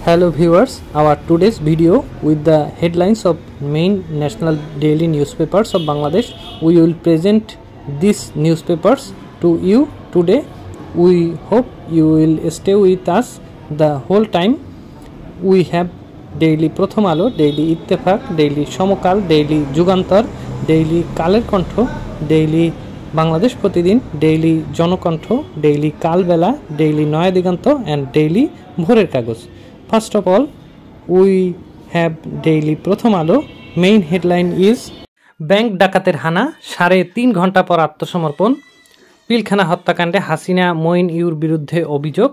Hello viewers, our today's video with the headlines of main national daily newspapers of Bangladesh. We will present these newspapers to you today. We hope you will stay with us the whole time. We have daily Pratham Alo, daily Ittefaq, daily Somokal, daily Jugantar, daily Kaler Kontho, daily Bangladesh Protidin, daily Jonokantho, daily Kalbela, daily Noya Diganto and daily Bhorer Kagoj. First of all, we have daily Pratham Alo. Main headline is bank ডাকাতের হানা 3.5 ঘন্টা পর আত্মসমর্পণ পিলখানা হত্যাকাণ্ডে Hasina Moin your বিরুদ্ধে অভিযোগ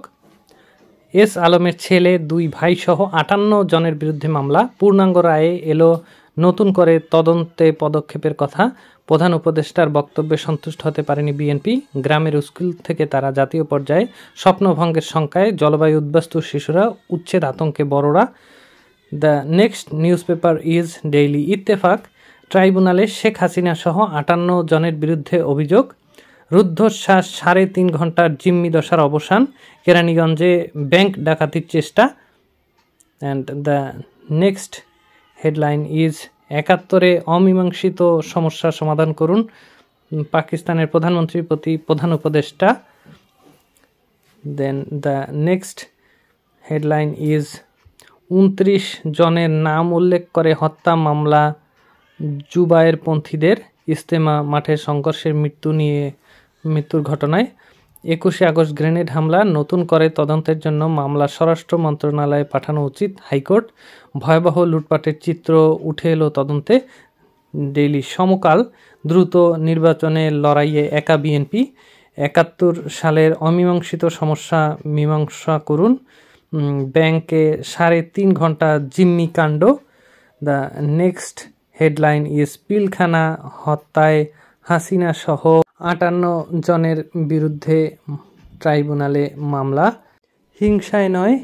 S আলমের ছেলে দুই ভাই সহ 58 জনের বিরুদ্ধে মামলা পূর্ণাঙ্গ রায়ে এলো নতুন করে তদন্তে পদক্ষেপের কথা প্রধান উপদেষ্টার বক্তব্যে সন্তুষ্ট হতে পারেনি বিএনপি গ্রামের স্কুল থেকে তারা জাতীয় পর্যায়ে স্বপ্নভঙ্গের সংখ্যায় জলবায়ু উদ্বাস্তু শিশুরা উচ্ছেদ আতঙ্কে বড়রা the next newspaper is daily Ittefaq ট্রাইব্যুনালে শেখ হাসিনা সহ 58 জনের বিরুদ্ধে অভিযোগ রুদ্ধশ্বাস 3.5 ঘন্টার জিম্মি দশার অবসান কেরানীগঞ্জে ব্যাংক ডাকাতির চেষ্টা and the next headline is 71-এ অমীমাংসিত সমস্যার সমাধান করুন পাকিস্তানের প্রধানমন্ত্রীর প্রতি প্রধান উপদেষ্টা then the next headline is 29 জনের নাম উল্লেখ করে হত্যা মামলা জুবায়ের পন্থীদের ইস্তেমা মাঠে সংঘর্ষের মৃত্যুর ঘটনায় 21 আগস্ট গ্রেনেড হামলা নতুন করে তদন্তের জন্য মামলা স্বরাষ্ট্র মন্ত্রণালয়ে পাঠানো উচিত হাইকোর্ট ভয়াবহ লুটপাটের চিত্র উঠে এলো তদন্তে ডেইলি সমকাল দ্রুত নির্বাচনে লড়াইয়ে একা বিএনপি 71 সালের অমীমাংসিত সমস্যা মীমাংসা করুন ব্যাংকে 3.5 ঘন্টা জিম্মি কাণ্ড the next headline is Pilkhana হত্যায় হাসিনা সহ 58 জনের বিরুদ্ধে ট্রাইব্যুনালে মামলা হিংসায় নয়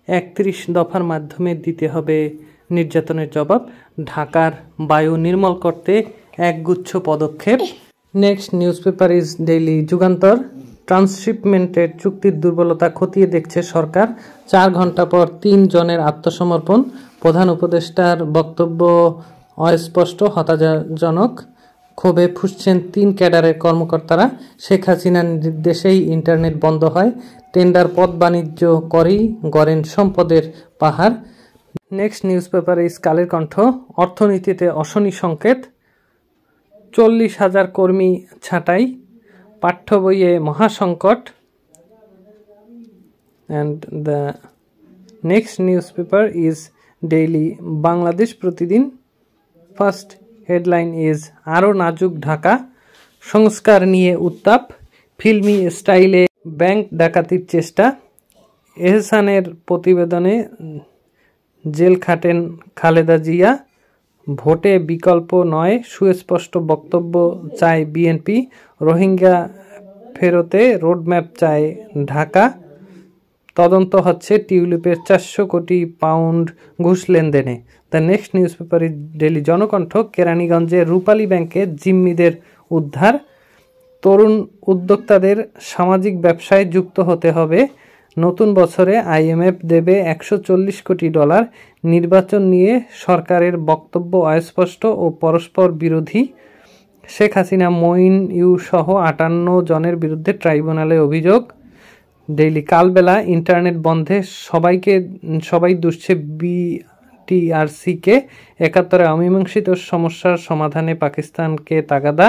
31 দফার মাধ্যমে দিতে হবে নির্যাতনের জবাব ঢাকার বায়ু নির্মল করতে একগুচ্ছ পদক্ষেপ next newspaper is daily Jugantor ট্রান্সশিপমেন্টের চুক্তির দুর্বলতা খতিয়ে দেখছে সরকার 4 ঘন্টা পর 3 জনের আত্মসমর্পণ প্রধান উপদেষ্টার বক্তব্য অস্পষ্ট হতাশাজনক ক্ষোভে ফুঁসছেন 3 ক্যাডারের কর্মকর্তারা শেখ হাসিনার নির্দেশেই ইন্টারনেট বন্ধ হয় টেন্ডার পথ বাণিজ্য করেই গড়েন সম্পদের পাহাড় next newspaper is Kaler Kantho অর্থনীতিতে অশনি সংকেত 40,000 কর্মী ছাঁটাই পাঠ্য বইয়ে মহাসংকট and the next newspaper is daily Bangladesh Pratidin first headline is আরও নাজুক ঢাকা সংস্কার নিয়ে উত্তাপ ফিল্মি স্টাইলে ব্যাংক ডাকাতির চেষ্টা এহসানের প্রতিবেদনে জেল খাটেন খালেদা জিয়া ভোটে বিকল্প নয় সুস্পষ্ট বক্তব্য চায় বিএনপি রোহিঙ্গা ফেরতে রোডম্যাপ চায় ঢাকা তদন্ত হচ্ছে টিউলিপের 400 কোটি পাউন্ড ঘুষ লেনদেনে the next newspaper is daily Janakantha কেরানীগঞ্জে রূপালী ব্যাংকে জিম্মিদের উদ্ধার তরুণ উদ্যোক্তাদের সামাজিক ব্যবসায় যুক্ত হতে হবে নতুন বছরে আইএমএফ দেবে $140 কোটি নির্বাচন নিয়ে সরকারের বক্তব্য অস্পষ্ট ও পরস্পর বিরোধী শেখ হাসিনা মঈন ইউ সহ 58 জনের বিরুদ্ধে ট্রাইব্যুনালে অভিযোগ ডেইলি কালবেলা ইন্টারনেট বন্ধে সবাই দুষছে বিটিআরসিকে 71-এ অমীমাংসিত সমস্যার সমাধানে পাকিস্তানকে তাগাদা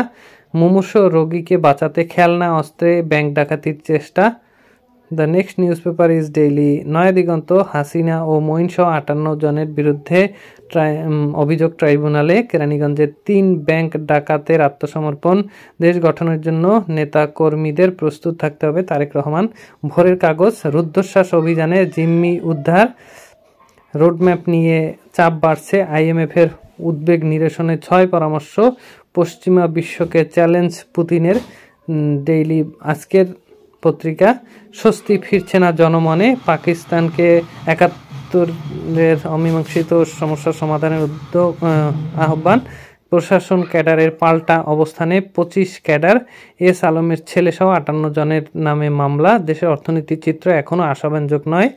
মুমূর্ষু রোগীকে বাঁচাতে খেলনা অস্ত্রে ব্যাংক ডাকাতির চেষ্টা the next newspaper is daily Naya Diganta Hasina ও মঈন সহ 58 জনের বিরুদ্ধে অভিযোগ ট্রাইব্যুনালে কেরানীগঞ্জের 3 ব্যাংক ডাকাতের আত্মসমর্পণ দেশ গঠনের জন্য নেতা কর্মীদের প্রস্তুত থাকতে হবে তারেক রহমান ভোরের কাগজ রুদ্ধশ্বাস অভিযানে জিম্মি উদ্ধার রোডম্যাপ নিয়ে চাপ বাড়ছে আইএমএফের উদ্বেগ নিরসনে 6 পরামর্শ পশ্চিমা বিশ্বকে চ্যালেঞ্জ পুতিনের ডেইলি আজকের পত্রিকা স্বস্তি ফিরছে না জনমনে পাকিস্তানকে 71-এর অমীমাংসিত সমস্যা সমাধানের আহ্বান প্রশাসন ক্যাডারের পাল্টা অবস্থানে 25 ক্যাডার এস আলমের ছেলে সহ 58 জনের নামে মামলা দেশের অর্থনীতির চিত্র এখনো আশাব্যঞ্জক নয়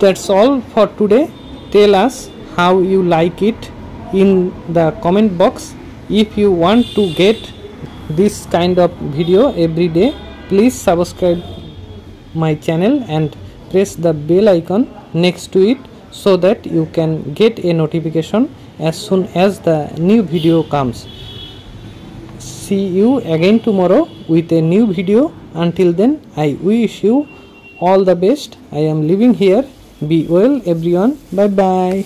That's all for today. Tell us how you like it in the comment box. If you want to get this kind of video every day, please subscribe my channel and press the bell icon next to it so that you can get a notification as soon as the new video comes. See you again tomorrow with a new video. Until then, I wish you all the best. I am leaving here. Be well everyone. Bye bye.